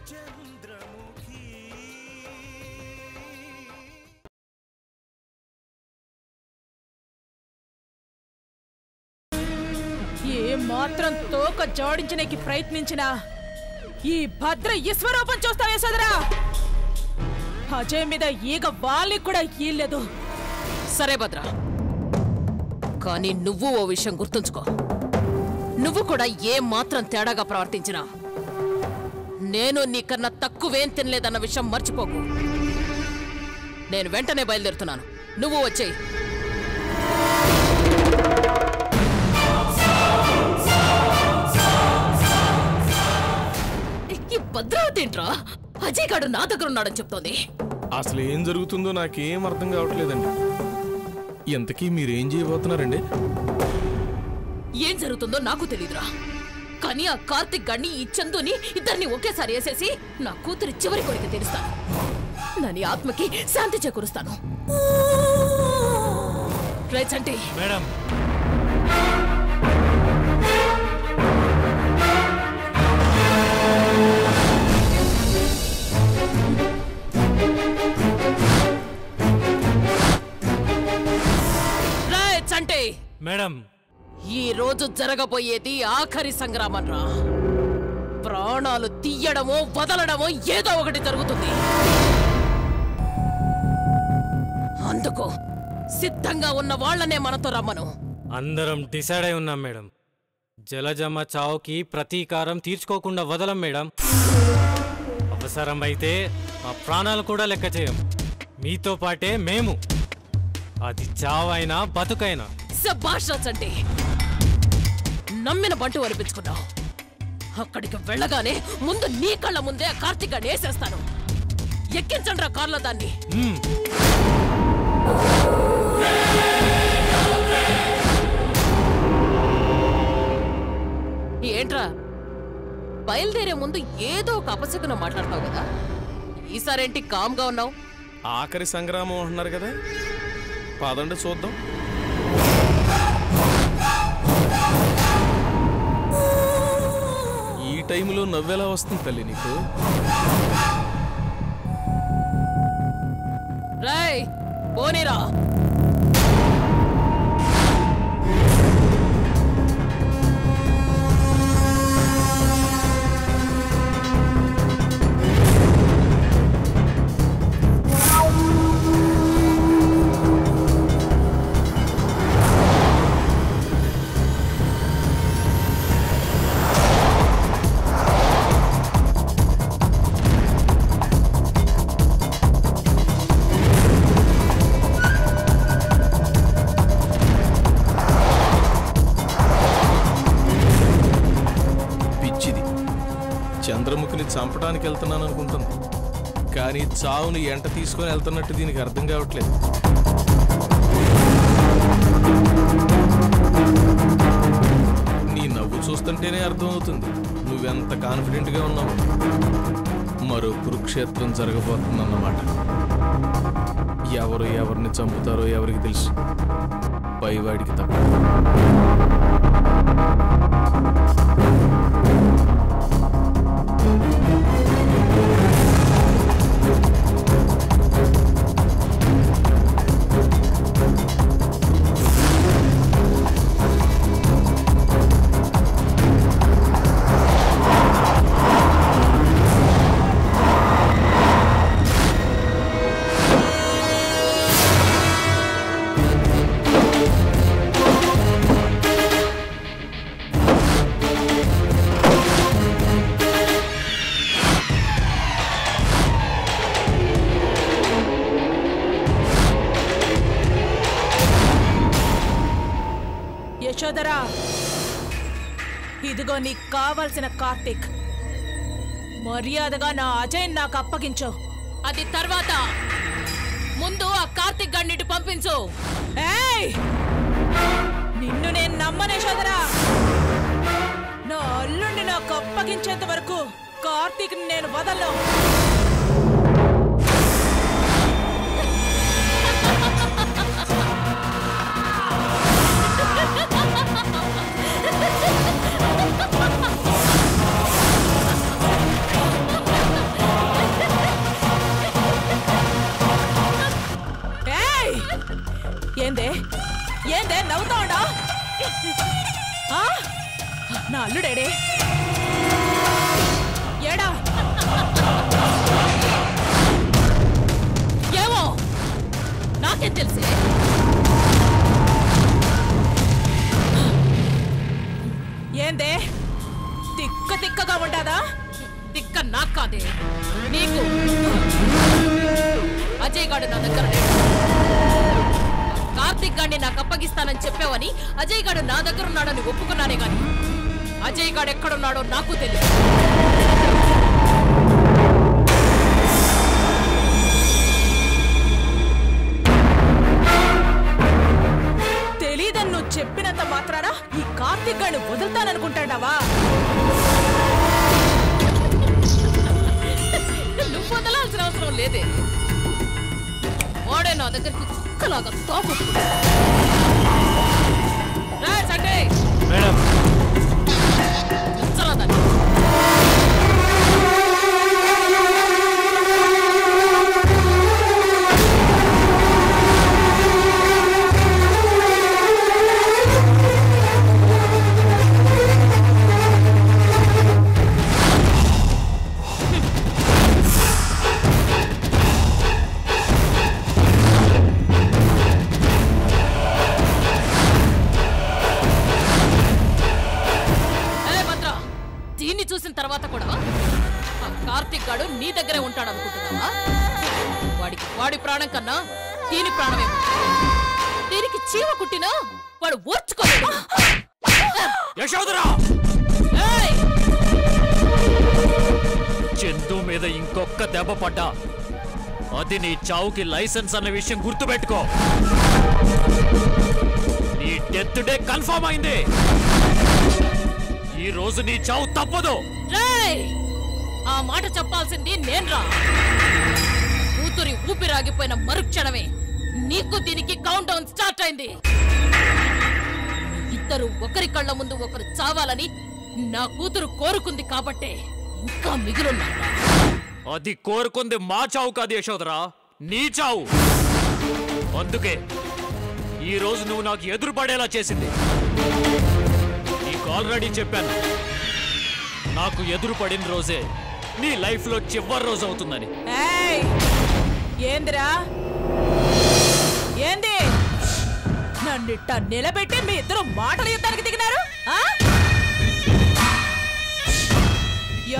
చంద్రముఖి ఏ మాత్రం తోక జోడించడానికి ప్రయత్నించినా ఈ భద్ర ఈశ్వరూపం చూస్తావే సోదరా. అజయ్ మీద ఈగ వాళ్ళకి కూడా ఈలేదు. సరే భద్ర, కానీ నువ్వు ఓ విషయం గుర్తుంచుకో. నువ్వు కూడా ఏ మాత్రం తేడాగా ప్రవర్తించినా నేను నీకన్నా తక్కువేం తినలేదన్న విషయం మర్చిపోకు. నేను వెంటనే బయలుదేరుతున్నాను, నువ్వు వచ్చేయి. ఈ భద్రావతి ఏంట్రా అజయ్ గాడు నా దగ్గర ఉన్నాడని చెప్తోంది. అసలు ఏం జరుగుతుందో నాకేం అర్థం కావట్లేదండి. ఎంతకీ మీరేం చేయబోతున్నారండి? ఏం జరుగుతుందో నాకు తెలీదురా, కానీ ఆ కార్తిక్ గాడిని ఈ చందుని ఇద్దరిని ఒకేసారి వేసేసి నా కూతురి చివరి కోరిక తీరుస్తాను. నని ఆత్మకి శాంతి చేకూరుస్తాను. రైచంటి మేడం, రైచంటి మేడం, ఈ రోజు జరగబోయేది ఆఖరి సంగ్రామం రా. ప్రాణాలు తీయడమో వదలడమో ఏదో ఒకటి జరుగుతుంది. అందుకు సిద్ధంగా ఉన్న వాళ్లనే మనతో రమ్మను. అందరం డిసైడ్ అయి ఉన్నాం మేడం. జలజమ్మ చావుకి ప్రతీకారం తీర్చుకోకుండా వదలం మేడం. అవసరమైతే మా ప్రాణాలు కూడా లెక్క చేయం. మీతో పాటే మేము. అది చావైనా బతుకైనా. శభాష్ రైచంటి, నమ్మిన బంటు అనిపించుకున్నావు. అక్కడికి వెళ్ళగానే ముందు నీ కళ్ళ ముందే కార్తీక్ గాడిని వేసేస్తాను. ఎక్కించండి రా కార్లో దాన్ని. ఏంట్రా బయలుదేరే ముందు ఏదో ఒక అపశకునం మాట్లాడతావు కదా, ఈసారేంటి కామ్గా ఉన్నావు? ఆఖరి సంగ్రామం అంటున్నారు కదా, పదండి చూద్దాం. ఈ టైంలో నవ్వెలా వస్తుంది తల్లి నీకు? రేయ్ పోనీరా. చంద్రముఖిని చంపడానికి వెళ్తున్నాను అనుకుంటుంది, కానీ చావుని ఎంట తీసుకొని వెళ్తున్నట్టు దీనికి అర్థం కావట్లేదు. నీ నవ్వు చూస్తుంటేనే అర్థమవుతుంది నువ్వెంత కాన్ఫిడెంట్గా ఉన్నావు. మరో కురుక్షేత్రం జరగబోతుందన్నమాట. ఎవరు ఎవరిని చంపుతారో ఎవరికి తెలుసు, పైవాడికి తప్ప. యశోదరా, ఇదిగో నీకు కావాల్సిన కార్తీక్. మర్యాదగా నా అజయ్ నాకు అప్పగించు. అది తర్వాత, ముందు ఆ కార్తీక్ గాడిని పంపించు. ఏయ్, నిన్ను నేను నమ్మను యశోదరా. నా అల్లుడిని నాకు అప్పగించేంత వరకు కార్తీక్ నేను వదలను. అల్లుడేడే ఏడా? ఏమో నాకేం తెలిసే. ఏందే తిక్కగా ఉంటాదా? తిక్క నాకు కాదే, నీకు. అజయ్ గాడు నా దగ్గర లేడు. కార్తిక్ గాడిని నాకు అప్పగిస్తానని చెప్పావని అజయ్ గాడు నా దగ్గర ఉన్నాడని ఒప్పుకున్నానే గాని అజయ్ గాడు ఎక్కడున్నాడో నాకు తెలియదు. తెలీదని నువ్వు చెప్పినంత మాత్రాన ఈ కార్తిక్ గాడిని వదులుతాననుకుంటాడావా? నువ్వు వదలాల్సిన అవసరం లేదే. వాడే నా దగ్గరికి కుక్కలాగా తోపు. మేడం తర్వాత కూడా కార్తిక్ గాడు నీ దగ్గరే ఉంటాడు అనుకుంటున్నావా? వాడి ప్రాణం కన్నా దీని ప్రాణమే. దీనికి చీమ కుట్టినా వాడు ఓర్చుకోలేడు. చందు మీద ఇంకొక్క దెబ్బ పడ్డా అది నీ చావుకి లైసెన్స్ అన్న విషయం గుర్తుపెట్టుకో. నీ డెత్ డే కన్ఫర్మ్ అయింది. ఈ రోజు నీ చావు తప్పదు. ఆ మాట చెప్పాల్సింది నేన్రా. కూతురి ఊపిరాగిపోయిన మరుక్షణమే నీకు దీనికి కౌంట్ డౌన్ స్టార్ట్ అయింది. ఇద్దరు ఒకరి కళ్ళ ముందు ఒకరు చావాలని నా కూతురు కోరుకుంది కాబట్టే ఇంకా మిగిలిన్నా. అది కోరుకుంది మా చావు కాదు యశోదరా, నీ చావు. అందుకే ఈ రోజు నువ్వు నాకు ఎదురు పడేలా చేసింది. నీకు ఆల్రెడీ చెప్పాను, నాకు ఎదురు పడిన రోజే నీ లైఫ్ లో చివరి రోజు అవుతుందని. ఏందిరా ఏంది? నన్నిట్ట నిలబెట్టి మీ ఇద్దరు మాటలు యుద్ధానికి దిగినారు.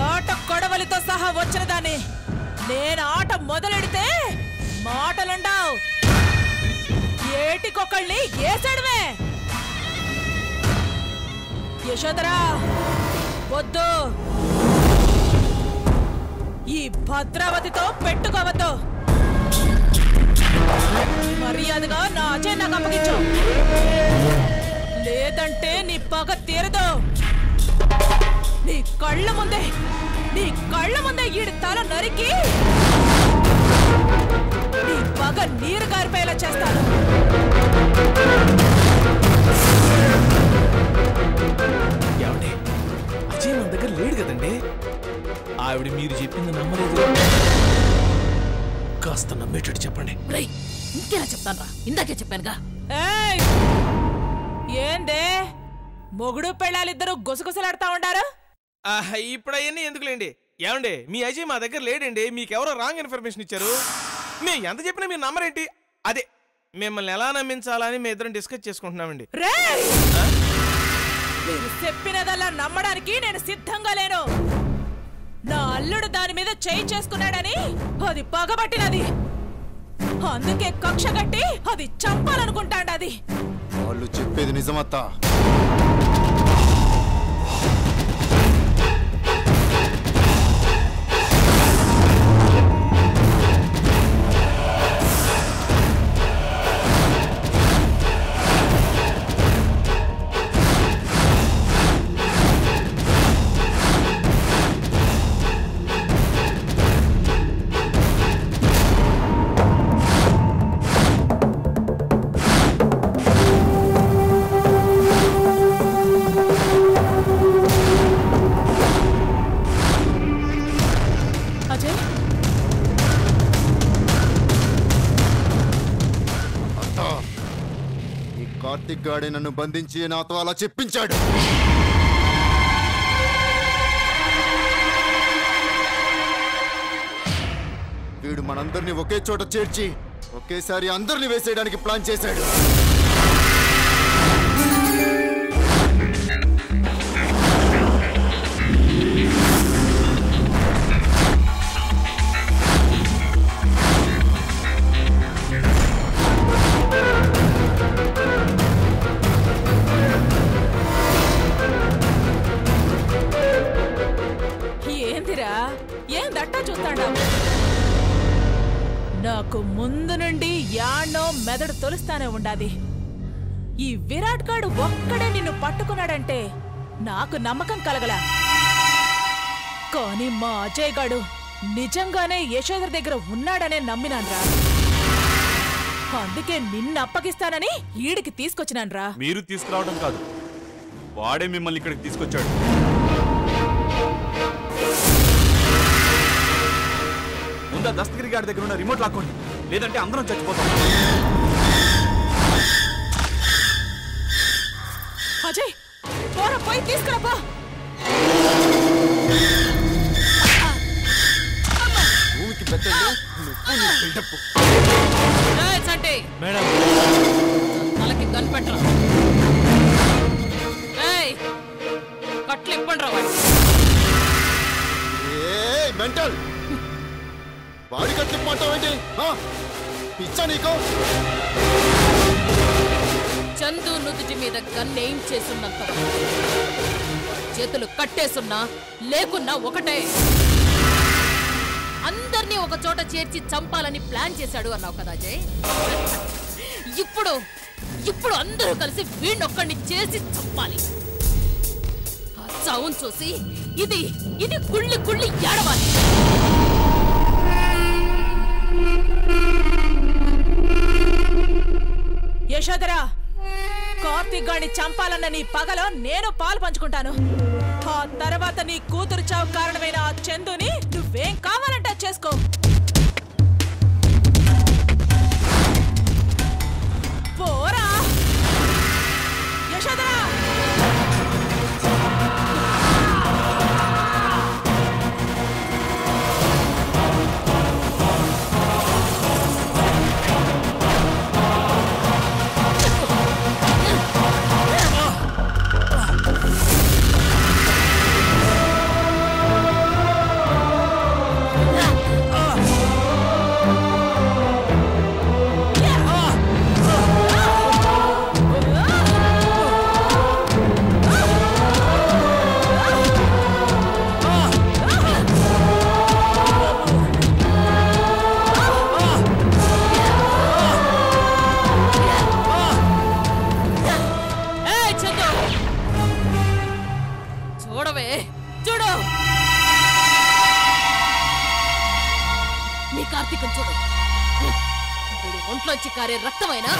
ఆట కొడవలితో సహా వచ్చిన దాన్ని నేను ఆట మొదలెడితే మాటలుండవు. ఏటికొకళ్ళని ఏసాడమే. యశోదరా వద్దు, ఈ భద్రావతితో పెట్టుకోవద్దు. మర్యాదగా నా అజయ్ నాకు అప్పగించు, లేదంటే నీ పగ తీరదు. నీ కళ్ళ ముందే ఈడి తల నరికి నీ పగ నీరు గారిపోయేలా చేస్తాను. ఏమండి, అజయ్ మన దగ్గర లేడు కదండి. ఆవిడ మీరు చెప్పింది నమ్మలేదు. కాస్త నమ్మేటట్టు చెప్పండి. ఇంకేనా చెప్తాను, ఇందాకే చెప్పానుగా. ఏందే మొగుడు పెళ్ళాలిద్దరూ గుసగుసలాడుతా ఉండారు? ఇప్పుడు అవన్నీ ఎందుకులేండి. ఏమండి, మీ అజయ్ మా దగ్గర లేడండి. మీకెవరో రాంగ్ ఇన్ఫర్మేషన్ ఇచ్చారు. మేము ఎంత చెప్పినా మీరు నమ్మరేంటి? అదే మిమ్మల్ని ఎలా నమ్మించాలని మేము ఇద్దరం డిస్కస్ చేసుకుంటున్నామండి. మీరు చెప్పినదల్లా నమ్మడానికి నేను సిద్ధంగా లేను. నా అల్లుడు దాని మీద చేయి చేసుకున్నాడని అది పగబట్టినది. అందుకే కక్ష కట్టి అది చంపాలనుకుంటాండది. వాళ్ళు చెప్పేది నిజమత్తా. కార్తిక్ గాడే నన్ను బంధించి నాతో అలా చెప్పించాడు. అందరినీ ఒకే చోట చేర్చి ఒకేసారి అందరిని వేసేయడానికి ప్లాన్ చేశాడు. ఏందిరా ఏం దట్టా చూస్తాడా? నాకు ముందు నుండి యాడ్నో మెదడు తొలుస్తానే ఉండాది. ఈ విరాట్ గాడు ఒక్కడే నిన్ను పట్టుకున్నాడంటే నాకు నమ్మకం కలగల. కానీ మా అజయ్ గాడు నిజంగానే యశోధర దగ్గర ఉన్నాడనే నమ్మినాన్రా. అందుకే నిన్ను అప్పగిస్తానని ఈడికి తీసుకొచ్చినాన్రా. మీరు తీసుకురావడం కాదు, వాడే మిమ్మల్ని ఇక్కడికి తీసుకొచ్చాడు. ముందా దస్తగిరి గారి దగ్గర ఉన్న రిమోట్ లాక్కోండి, లేదంటే అందరం చచ్చిపోతాం. అజయ్ పోరా, పోయి తీసుకురాపా. భూమికి పెట్టండి, నువ్వు నీ బిల్డప్. అంటే మేడం తలకి కనిపెట్టరా. కట్లు ఇప్పండి రా వాడు. మెంటల్ వాడి కట్టిమ్మంటావేంటి? పిచ్చా నీకు? చందు నుదుటి మీద గన్నేం చేసున్నంత చేతులు కట్టేసున్నా లేకున్నా ఒకటే. అందర్నీ ఒక చోట చేర్చి చంపాలని ప్లాన్ చేశాడు అన్నావు కదా అజయ్. ఇప్పుడు అందరూ కలిసి వీణొక్కడిని చేసి చంపాలి. ఆ చావును చూసి ఇది కుళ్ళి కుళ్ళి ఏడవాలి. యశోధరా, కార్తీక్ గాడిని చంపాలన్న నీ పగలో నేను పాలు పంచుకుంటాను. ఆ తర్వాత నీ కూతురు చావు కారణమైన ఆ చందుని నువ్వేం కావాలంటే చేసుకో. పోరా యశోధరా. చూడు నీ కార్తీకం చూడు. వీడి ఒంట్లోంచి కారే రక్తమైనా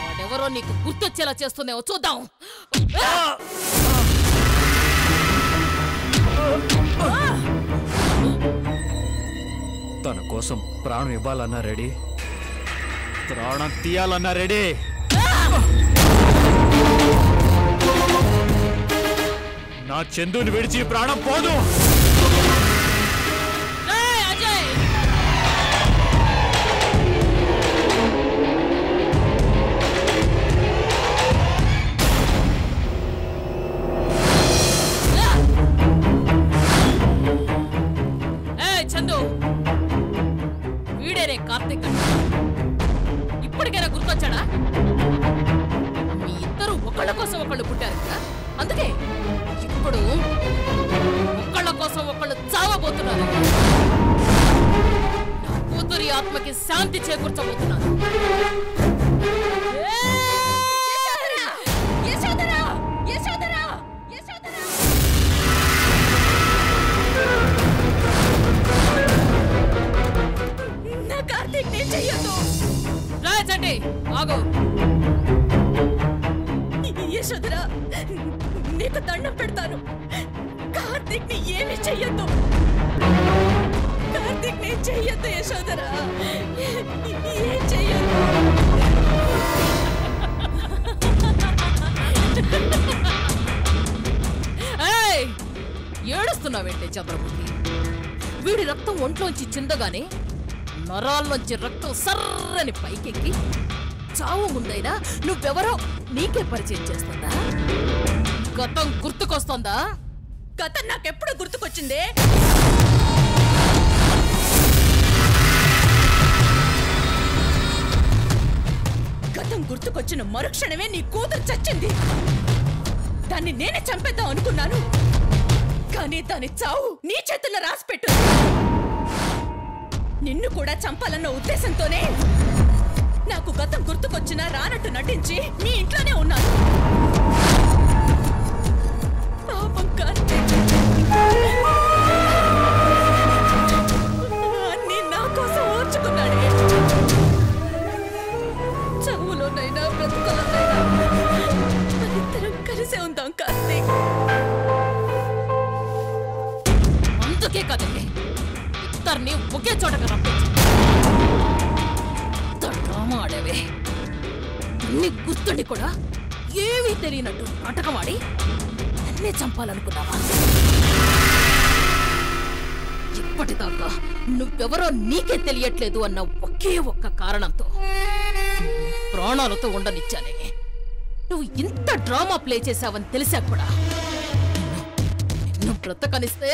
వాడెవరో నీకు గుర్తొచ్చేలా చేస్తుందేమో చూద్దాం. తన కోసం ప్రాణం ఇవ్వాలన్నా రెడీ, ప్రాణం తీయాలన్నా రెడీ. నా చందుని విడిచి ప్రాణం పోదు. చందు, వీడేనే కార్తీక్. ఇప్పటికైనా గుర్తొచ్చాడా? మీ ఇద్దరు ఒకళ్ళ కోసం ఒకళ్ళు పుట్టారు కదా, అందుకే ఇప్పుడు ఒకళ్ళ కోసం ఒకళ్ళు చావబోతున్నారు. నా కూతురి ఆత్మకి శాంతి చేకూర్చబోతున్నారు. నా కార్తీక్ నేను చెయ్యొద్దు. రాజండి ఆగు. యశోధరా, నీకు దండం పెడతాను. కార్తీక్ ని ఏమి చెయ్యొద్దు. కార్తీక్ ని చెయ్యొద్దు యశోధరా, ఏం చెయ్యొద్దు. ఏడుస్తున్నావేంటే చంద్రమూర్తి? వీడి రక్తం ఒంట్లోంచి చిందగానే నరాల్లోంచి రక్తం సర్రని పైకెక్కి చావు ముందైనా నువ్వెవరో నీకే పరిచయం చేస్తుందా? గతం గుర్తుకొస్తుందా? గతం నాకెప్పుడు గుర్తుకొచ్చిందే? గతం గుర్తుకొచ్చిన మరుక్షణమే నీ కూతురు చచ్చింది. దాన్ని నేనే చంపేద్దాం అనుకున్నాను, కానీ దాని చావు నీ చేతుల్లో రాసిపెట్టు. నిన్ను కూడా చంపాలన్న ఉద్దేశంతోనే నాకు గతం గుర్తుకొచ్చినా రానట్టు నటించి నీ ఇంట్లోనే ఉన్నాను. పాపం కార్తీక్ అన్నీ నా కోసం ఓర్చుకున్నాడే. చావులోనైనా బ్రతుకులోనైనా మనిద్దరం కలిసే ఉందాం కార్తీక్. అందుకే కదండి ఇద్దరిని ఒకే చోటగా రప్పించి డ్రామా ఆడేవే. అన్ని గుర్తుండి కూడా ఏమీ తెలియనట్టు నాటకమాడి నన్నే చంపాలనుకున్నావా? ఇప్పటిదాకా నువ్వెవరో నీకే తెలియట్లేదు అన్న ఒకే ఒక్క కారణంతో ప్రాణాలతో ఉండనిచ్చానే. నువ్వు ఇంత డ్రామా ప్లే చేశావని తెలిసా కూడా నువ్వు బ్రతకనిస్తే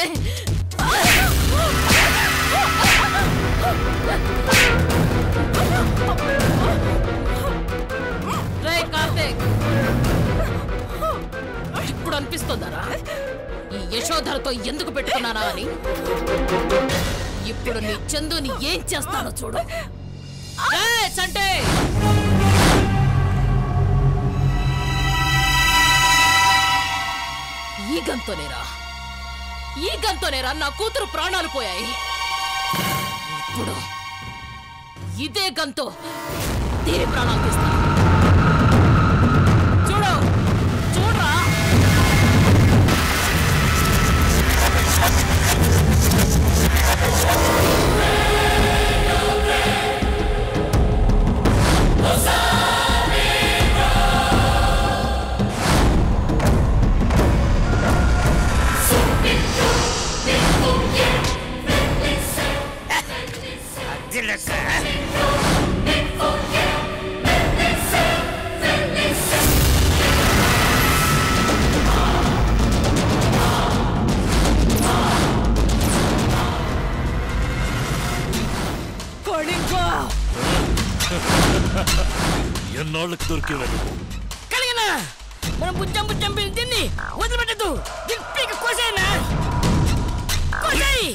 రే కార్తీక్, ఇప్పుడు అనిపిస్తుందారా ఈ యశోధరతో ఎందుకు పెట్టుకున్నానా అని? ఇప్పుడు నీ చందుని ఏం చేస్తానో చూడు. సంటే ఈ గంతోనేరా నా కూతురు ప్రాణాలు పోయాయి. ఇప్పుడు ఇదే గంతో తీరి ప్రాణాలు తీస్తా. చూడు చూడరా. ఎన్నాళ్ళకి దొరికేవాడు కలిగినా మనం బుచ్చం బుచ్చం తిని వదిలిపెట్టదు. దిప్పీకి కోసేనా కోసేయి.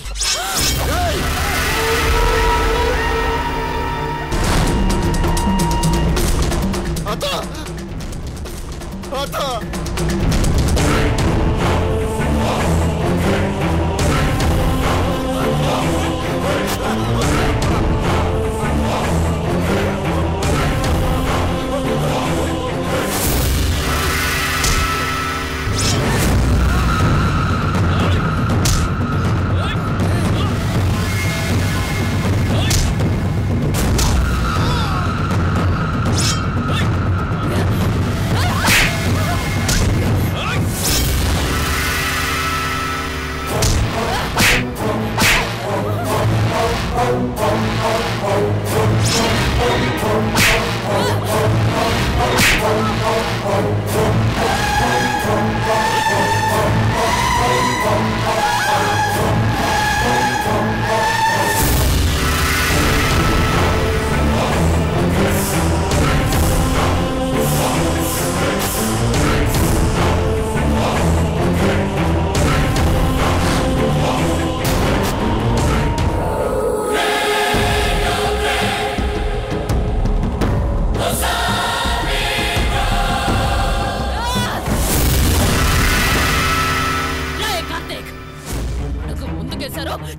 అత్త అత్త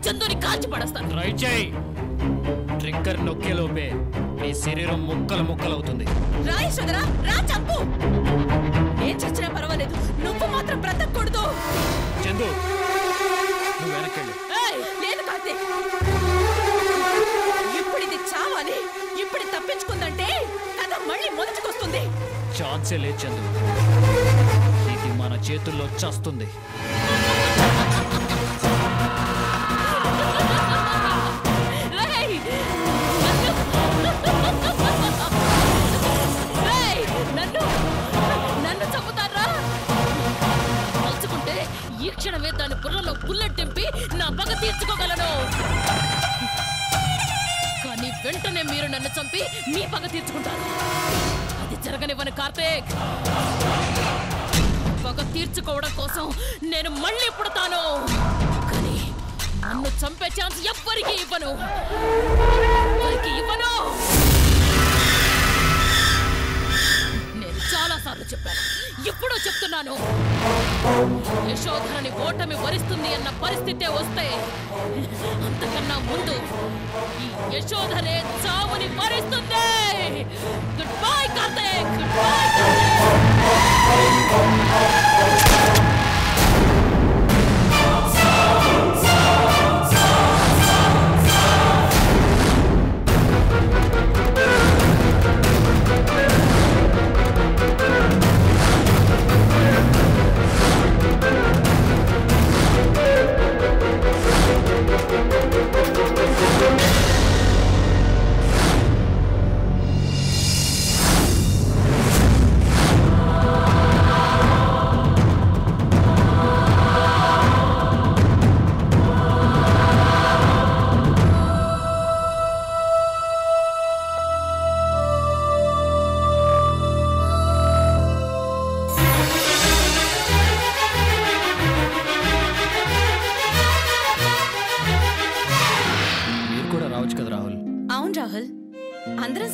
చందుని కాల్చి పడేస్తాను. ట్రై చేయి. ట్రిగ్గర్ నొక్కేలోపే నీ శరీరం ముక్కలు ముక్కలవుతుంది. రా యశోధరా, రా చంపు. ఏం చచ్చినా పర్వాలేదు, నువ్వు మాత్రం బ్రతకూడదు. చందు నువ్వు వెనకెళ్ళు. లేదు కార్తీక్, ఇప్పుడు ఇది చావాలి. ఇప్పుడు తప్పించుకుందంటే కథ మళ్ళీ మొదటికొస్తుంది. ఛాన్సే లేదు చందు, ఇది మన చేతుల్లో చస్తుంది. ఈ క్షణమే దాని బుర్రలో బుల్లెట్ దింపి నా పగ తీర్చుకోగలను. కానీ వెంటనే మీరు నన్ను చంపి మీ పగ తీర్చుకుంటారు. అది జరగనివ్వను కార్తీక్. పగ తీర్చుకోవడం కోసం నేను మళ్ళీ పుడతాను. కానీ నన్ను చంపే ఛాన్స్ ఎవ్వరికి ఇవ్వను. నేను చాలాసార్లు చెప్పాను, ఇప్పుడు చెప్తున్నాను. యశోధరని ఓటమి వరిస్తుంది అన్న పరిస్థితే వస్తే అంతకన్నా ముందు ఈ యశోధరే చావుని వరిస్తుంది. Good bye Karthik. Good bye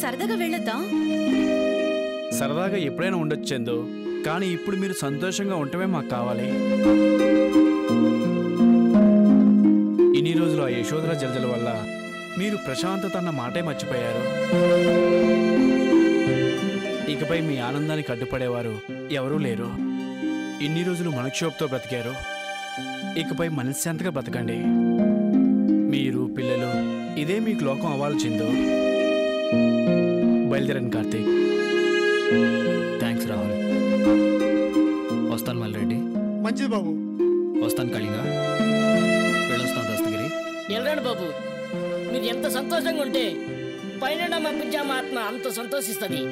సరదాగా వెళ్ళొద్దాం. సరదాగా ఎప్పుడైనా ఉండొచ్చు చందు, కానీ ఇప్పుడు మీరు సంతోషంగా ఉండటమే మాకు కావాలి. ఇన్ని రోజులు ఆ యశోధర జల్జల వల్ల మీరు ప్రశాంతత అన్న మాటే మర్చిపోయారు. ఇకపై మీ ఆనందానికి అడ్డుపడేవారు ఎవరూ లేరు. ఇన్ని రోజులు మనక్షోభతో బ్రతికారు. ఇకపై మనశ్శాంతిగా బ్రతకండి. మీరు పిల్లలు ఇదే మీకు లోకం అవ్వాలి చందు. బయలుదేరండి కార్తీక్. థ్యాంక్స్ రాహుల్. వస్తాను మల్రెడ్డి. మంచిది బాబు. వస్తాను కళింగ. వెళ్ళొస్తాను దస్తగిరి. వెళ్ళండి బాబు. మీరు ఎంత సంతోషంగా ఉంటే పైన మా బుజ్జమ్మ ఆత్మ అంత సంతోషిస్తుంది.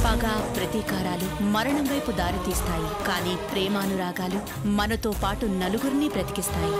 పగ ప్రతీకారాలు మరణం వైపు దారితీస్తాయి, కానీ ప్రేమానురాగాలు మనతో పాటు నలుగురిని బ్రతికిస్తాయి.